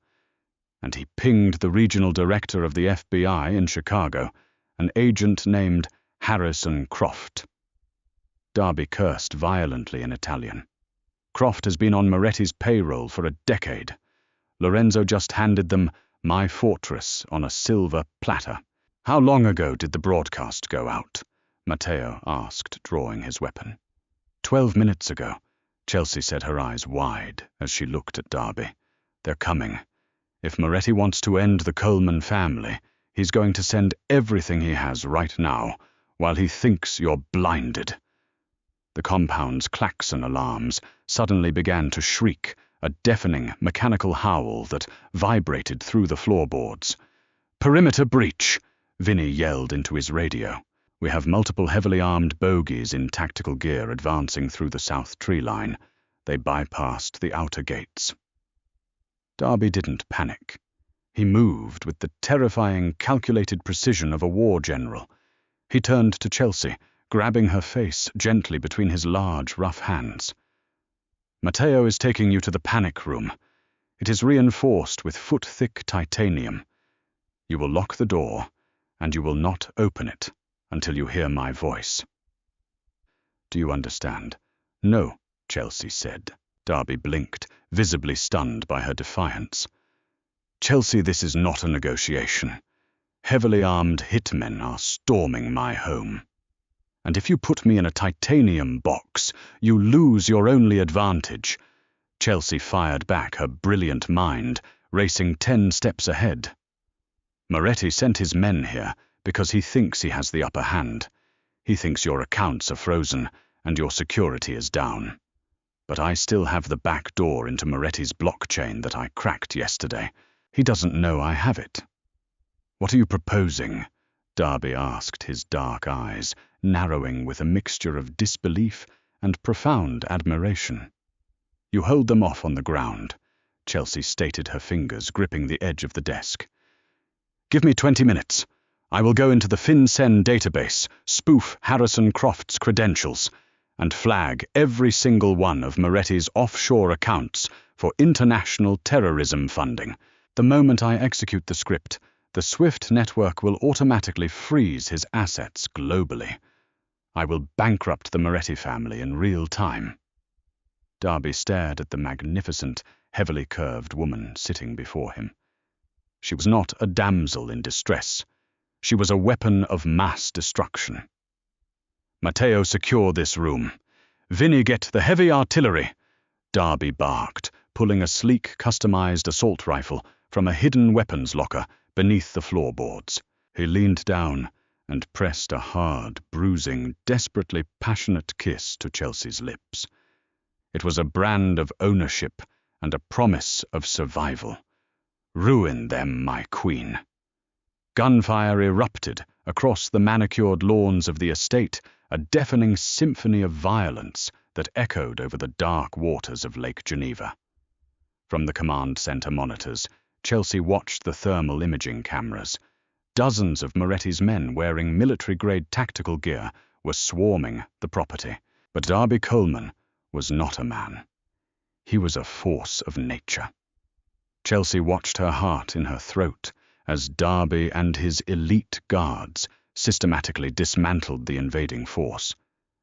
And he pinged the regional director of the FBI in Chicago, an agent named Harrison Croft. Darby cursed violently in Italian. "Croft has been on Moretti's payroll for a decade. Lorenzo just handed them my fortress on a silver platter." "How long ago did the broadcast go out?" Matteo asked, drawing his weapon. 12 minutes ago," Chelsea said, her eyes wide as she looked at Darby. "They're coming. If Moretti wants to end the Coleman family, he's going to send everything he has right now, while he thinks you're blinded." The compound's klaxon alarms suddenly began to shriek, a deafening mechanical howl that vibrated through the floorboards. "Perimeter breach!" Vinny yelled into his radio. "We have multiple heavily armed bogies in tactical gear advancing through the south tree line. They bypassed the outer gates." Darby didn't panic. He moved with the terrifying, calculated precision of a war general. He turned to Chelsea, grabbing her face gently between his large, rough hands. "Matteo is taking you to the panic room. It is reinforced with foot-thick titanium. You will lock the door, and you will not open it until you hear my voice." "Do you understand?" "No," Chelsea said. Darby blinked, visibly stunned by her defiance. "Chelsea, this is not a negotiation. Heavily armed hitmen are storming my home. And if you put me in a titanium box, you lose your only advantage." Chelsea fired back, her brilliant mind racing 10 steps ahead. "Moretti sent his men here because he thinks he has the upper hand. He thinks your accounts are frozen and your security is down. But I still have the back door into Moretti's blockchain that I cracked yesterday. He doesn't know I have it." "What are you proposing?" Darby asked, his dark eyes narrowing with a mixture of disbelief and profound admiration. "You hold them off on the ground," Chelsea stated, her fingers gripping the edge of the desk. "Give me 20 minutes. I will go into the FinCEN database, spoof Harrison Croft's credentials, and flag every single one of Moretti's offshore accounts for international terrorism funding. The moment I execute the script, the SWIFT network will automatically freeze his assets globally. I will bankrupt the Moretti family in real time." Darby stared at the magnificent, heavily curved woman sitting before him. She was not a damsel in distress. She was a weapon of mass destruction. "Matteo, secure this room. Vinny, get the heavy artillery," Darby barked, pulling a sleek, customized assault rifle from a hidden weapons locker beneath the floorboards. He leaned down and pressed a hard, bruising, desperately passionate kiss to Chelsea's lips. It was a brand of ownership and a promise of survival. "Ruin them, my queen." Gunfire erupted across the manicured lawns of the estate a deafening symphony of violence that echoed over the dark waters of Lake Geneva. From the command center monitors, Chelsea watched the thermal imaging cameras. Dozens of Moretti's men wearing military-grade tactical gear were swarming the property. But Darby Coleman was not a man. He was a force of nature. Chelsea watched her heart in her throat as Darby and his elite guards systematically dismantled the invading force.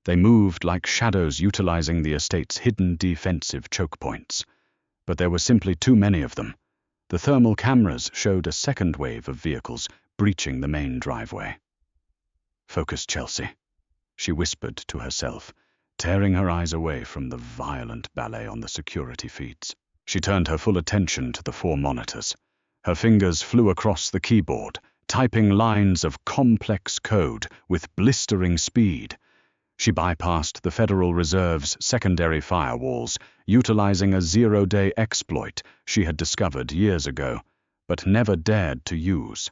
They moved like shadows utilizing the estate's hidden defensive choke points. But there were simply too many of them. The thermal cameras showed a second wave of vehicles breaching the main driveway. "Focus, Chelsea," she whispered to herself, tearing her eyes away from the violent ballet on the security feeds. She turned her full attention to the 4 monitors. Her fingers flew across the keyboard, typing lines of complex code with blistering speed. She bypassed the Federal Reserve's secondary firewalls, utilizing a zero-day exploit she had discovered years ago, but never dared to use.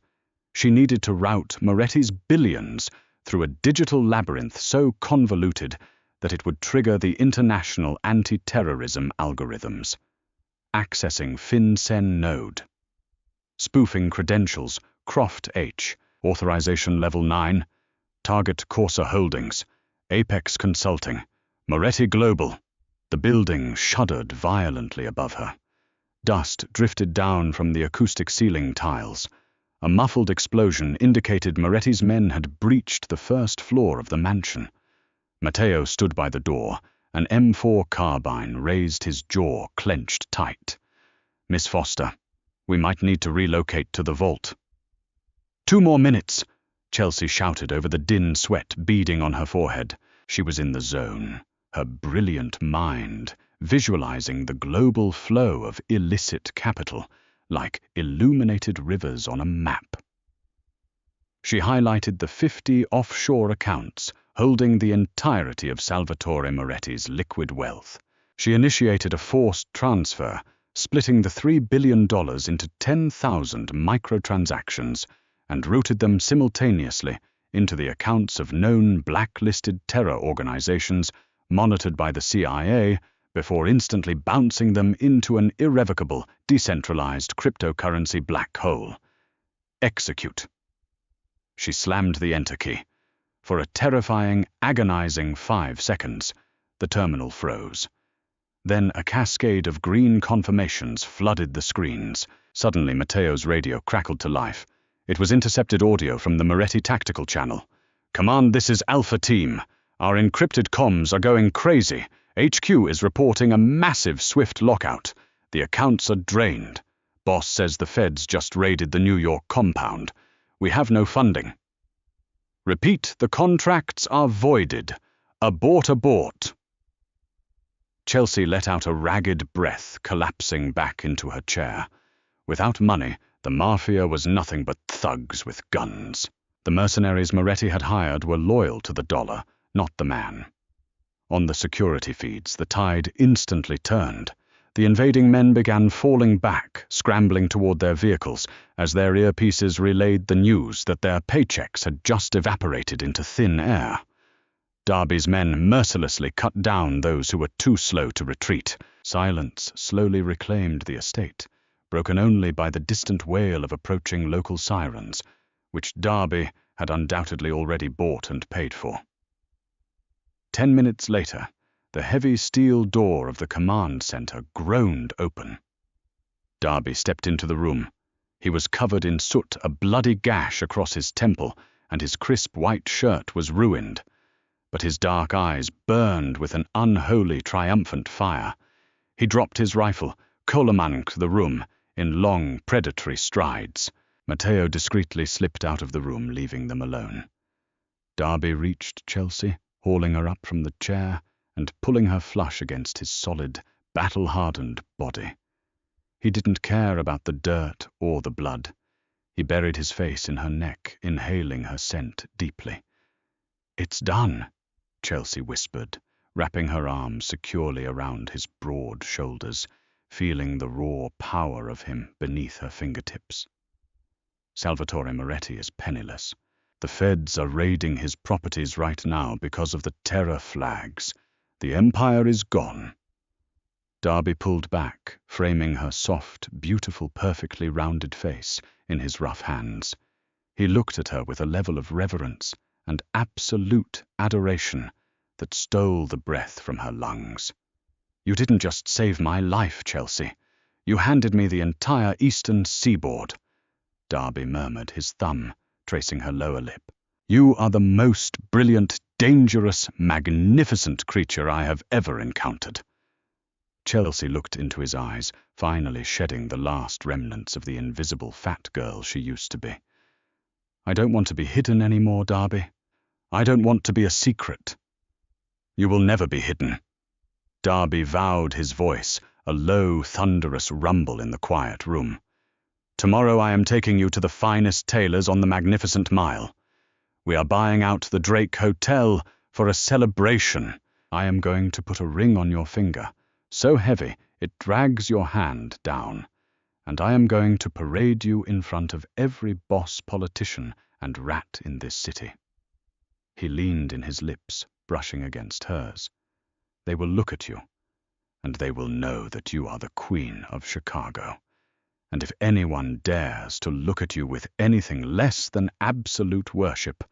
She needed to route Moretti's billions through a digital labyrinth so convoluted that it would trigger the international anti-terrorism algorithms. Accessing FinCEN node. Spoofing credentials, Croft H, authorization level 9, target Corsa Holdings, Apex Consulting, Moretti Global. The building shuddered violently above her. Dust drifted down from the acoustic ceiling tiles. A muffled explosion indicated Moretti's men had breached the first floor of the mansion. Matteo stood by the door, an M4 carbine raised, his jaw clenched tight. "Miss Foster, we might need to relocate to the vault." "2 more minutes," Chelsea shouted over the din sweat beading on her forehead. She was in the zone, her brilliant mind visualizing the global flow of illicit capital, like illuminated rivers on a map. She highlighted the 50 offshore accounts holding the entirety of Salvatore Moretti's liquid wealth. She initiated a forced transfer, splitting the $3 billion into 10,000 microtransactions, and routed them simultaneously into the accounts of known blacklisted terror organizations monitored by the CIA before instantly bouncing them into an irrevocable, decentralized cryptocurrency black hole. Execute. She slammed the enter key. For a terrifying, agonizing 5 seconds, the terminal froze. Then a cascade of green confirmations flooded the screens. Suddenly, Matteo's radio crackled to life. It was intercepted audio from the Moretti tactical channel. "Command, this is Alpha Team. Our encrypted comms are going crazy. HQ is reporting a massive swift lockout. The accounts are drained. Boss says the feds just raided the New York compound. We have no funding. Repeat, the contracts are voided. Abort, abort." Chelsea let out a ragged breath, collapsing back into her chair. Without money, the Mafia was nothing but thugs with guns. The mercenaries Moretti had hired were loyal to the dollar, not the man. On the security feeds, the tide instantly turned. The invading men began falling back, scrambling toward their vehicles, as their earpieces relayed the news that their paychecks had just evaporated into thin air. Darby's men mercilessly cut down those who were too slow to retreat. Silence slowly reclaimed the estate, broken only by the distant wail of approaching local sirens, which Darby had undoubtedly already bought and paid for. 10 minutes later, the heavy steel door of the command center groaned open. Darby stepped into the room. He was covered in soot, a bloody gash across his temple, and his crisp white shirt was ruined. But his dark eyes burned with an unholy, triumphant fire. He dropped his rifle, colamanced the room in long, predatory strides. Matteo discreetly slipped out of the room, leaving them alone. Darby reached Chelsea, hauling her up from the chair and pulling her flush against his solid, battle-hardened body. He didn't care about the dirt or the blood. He buried his face in her neck, inhaling her scent deeply. "It's done," Chelsea whispered, wrapping her arms securely around his broad shoulders, feeling the raw power of him beneath her fingertips. Salvatore Moretti is penniless, The feds are raiding his properties right now because of the terror flags. The empire is gone. Darby pulled back, framing her soft, beautiful, perfectly rounded face in his rough hands. He looked at her with a level of reverence and absolute adoration that stole the breath from her lungs. You didn't just save my life, Chelsea. You handed me the entire eastern seaboard. Darby murmured, his thumb tracing her lower lip. You are the most brilliant, dangerous, magnificent creature I have ever encountered. Chelsea looked into his eyes, finally shedding the last remnants of the invisible fat girl she used to be. I don't want to be hidden anymore, Darby. I don't want to be a secret. You will never be hidden. Darby vowed, his voice a low, thunderous rumble in the quiet room. Tomorrow I am taking you to the finest tailor's on the Magnificent Mile. We are buying out the Drake Hotel for a celebration. I am going to put a ring on your finger, so heavy it drags your hand down, and I am going to parade you in front of every boss, politician, and rat in this city. He leaned in, his lips brushing against hers. They will look at you, and they will know that you are the Queen of Chicago. And if anyone dares to look at you with anything less than absolute worship,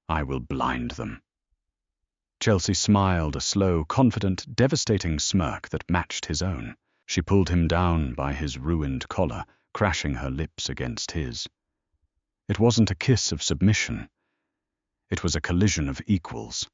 I will blind them. Chelsea smiled, a slow, confident, devastating smirk that matched his own. She pulled him down by his ruined collar, crashing her lips against his. It wasn't a kiss of submission. It was a collision of equals.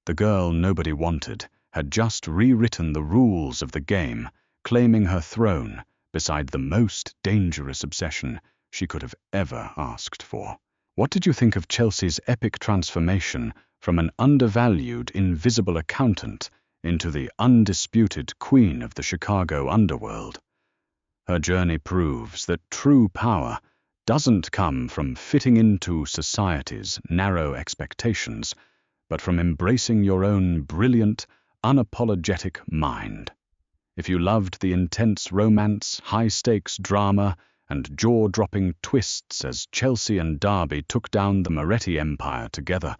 The girl nobody wanted had just rewritten the rules of the game, claiming her throne beside the most dangerous obsession she could have ever asked for. What did you think of Chelsea's epic transformation from an undervalued, invisible accountant into the undisputed queen of the Chicago underworld? Her journey proves that true power doesn't come from fitting into society's narrow expectations, but from embracing your own brilliant, unapologetic mind. If you loved the intense romance, high-stakes drama, and jaw-dropping twists as Chelsea and Darby took down the Moretti Empire together,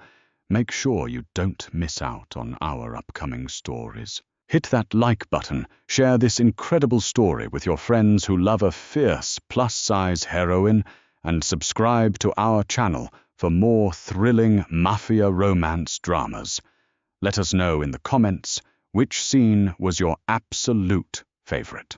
make sure you don't miss out on our upcoming stories. Hit that like button, share this incredible story with your friends who love a fierce, plus-size heroine, and subscribe to our channel for more thrilling mafia romance dramas. Let us know in the comments which scene was your absolute favorite.